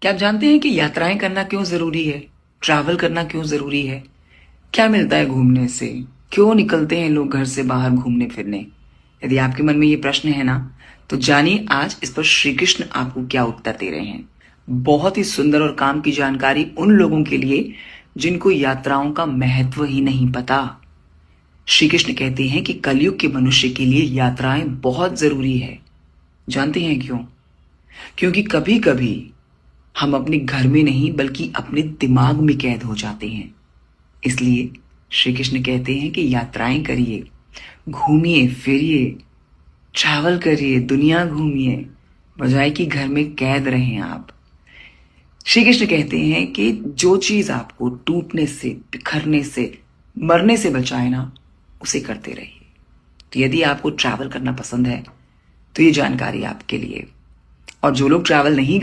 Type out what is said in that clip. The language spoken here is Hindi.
क्या आप जानते हैं कि यात्राएं करना क्यों जरूरी है? ट्रैवल करना क्यों जरूरी है? क्या मिलता है घूमने से? क्यों निकलते हैं लोग घर से बाहर घूमने फिरने? यदि आपके मन में ये प्रश्न है ना, तो जानिए आज इस पर श्री कृष्ण आपको क्या उत्तर दे रहे हैं। बहुत ही सुंदर और काम की जानकारी उन लोगों के लिए जिनको यात्राओं का महत्व ही नहीं पता। श्री कृष्ण कहते हैं कि कलयुग के मनुष्य के लिए यात्राएं बहुत जरूरी है। जानते हैं क्यों? क्योंकि कभी कभी हम अपने घर में नहीं बल्कि अपने दिमाग में कैद हो जाते हैं। इसलिए श्री कृष्ण कहते हैं कि यात्राएं करिए, घूमिए फिरिए, ट्रैवल करिए, दुनिया घूमिए, बजाय कि घर में कैद रहें आप। श्री कृष्ण कहते हैं कि जो चीज आपको टूटने से, बिखरने से, मरने से बचाए ना, उसे करते रहिए। तो यदि आपको ट्रैवल करना पसंद है तो ये जानकारी आपके लिए। और जो लोग ट्रैवल नहीं